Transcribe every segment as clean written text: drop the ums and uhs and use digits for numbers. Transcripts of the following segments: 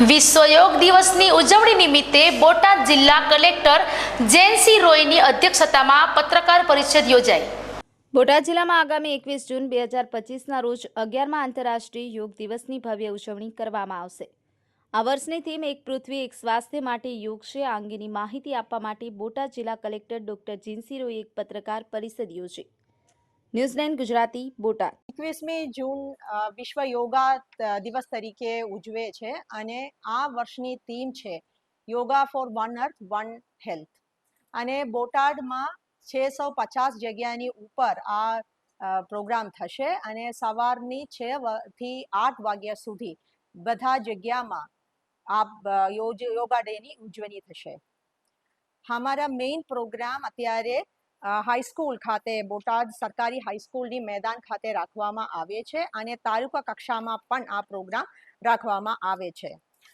વિશ્વ યોગ દિવસની ઉજવણી નિમિત્તે બોટાદ જિલ્લા કલેક્ટર જેનસી રોયની અધ્યક્ષતામાં પત્રકાર પરિષદ યોજાઈ। બોટાદ જિલ્લામાં આગામી 21 જૂન 2025ના રોજ 11મા આંતરરાષ્ટ્રીય યોગ દિવસની ભવ્ય ઉજવણી કરવામાં આવશે। આ વર્ષની થીમ એક પૃથ્વી એક સ્વાસ્થ્ય માટે યોગ છે। આ અંગેની માહિતી આપવા માટે બોટાદ જિલ્લા કલેક્ટર ડોક્ટર જેનસી રોયે એક પત્રકાર પરિષદ યોજી। ન્યૂઝ9 ગુજરાતી બોટાદ। 21મી જૂન વિશ્વ યોગા દિવસ તરીકે ઉજવે છે અને આ વર્ષની થીમ છે yoga for one earth one health. અને બોટાદમાં 650 જગ્યાની ઉપર આ પ્રોગ્રામ થશે અને સવારની 6 થી 8 વાગ્યા સુધી બધા જગ્યામાં આ યોગા ડેની ઉજવણી થશે। हमारा मेन प्रोग्राम અત્યારે હાઈસ્કૂલ ખાતે બોટાદ સરકારી હાઈસ્કૂલની મેદાન ખાતે રાખવામાં આવે છે અને તાલુકા કક્ષામાં પણ આ પ્રોગ્રામ રાખવામાં આવે છે।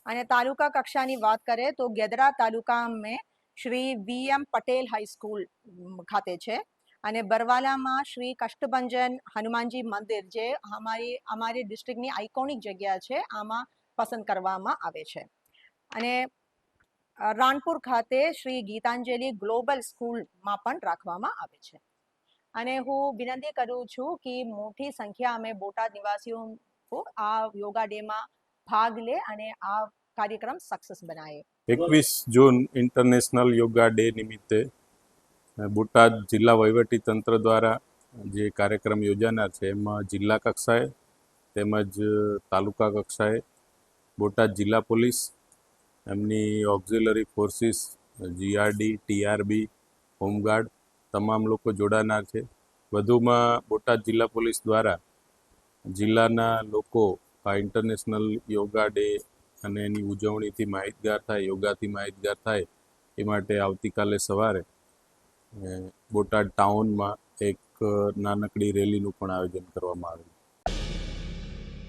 અને તાલુકા કક્ષાની વાત કરીએ તો ગેદરા તાલુકામાં શ્રી વીએમ પટેલ હાઈસ્કૂલ ખાતે છે અને બરવાલામાં શ્રી કષ્ટભંજન હનુમાનજી મંદિર જે અમારી ડિસ્ટ્રિક્ટની આઇકોનિક જગ્યા છે આમાં પસંદ કરવામાં આવે છે। અને રાણપુર ખાતે શ્રી ગીતાંજલિ ગ્લોબલ સ્કૂલમાં પણ રાખવામાં આવે છે। અને હું વિનંતી કરું છું કે મોટી સંખ્યામાં બોટાદ નિવાસીઓ આ યોગા ડેમાં ભાગ લે અને આ કાર્યક્રમ સક્સેસ બનાવે। 21 જૂન ઇન્ટરનેશનલ યોગા ડે નિમિત્તે બોટાદ જિલ્લા વહીવટી તંત્ર દ્વારા જે કાર્યક્રમ યોજાનાર છે એમાં જિલ્લા કક્ષાએ તેમજ તાલુકા કક્ષાએ બોટાદ જિલ્લા પોલીસ એમની auxiliary forces GRD TRB home guard તમામ લોકો જોડાનાર છે। વધુમાં બોટાદ જિલ્લા પોલીસ દ્વારા જિલ્લાના લોકો આ ઇન્ટરનેશનલ યોગા ડે અને એની ઉજવણીથી માહિતગાર થાય યોગાથી માહિતગાર થાય એ માટે આવતીકાલે સવારે બોટાદ ટાઉનમાં એક નાનકડી રેલીનું પણ આયોજન કરવામાં આવ્યું।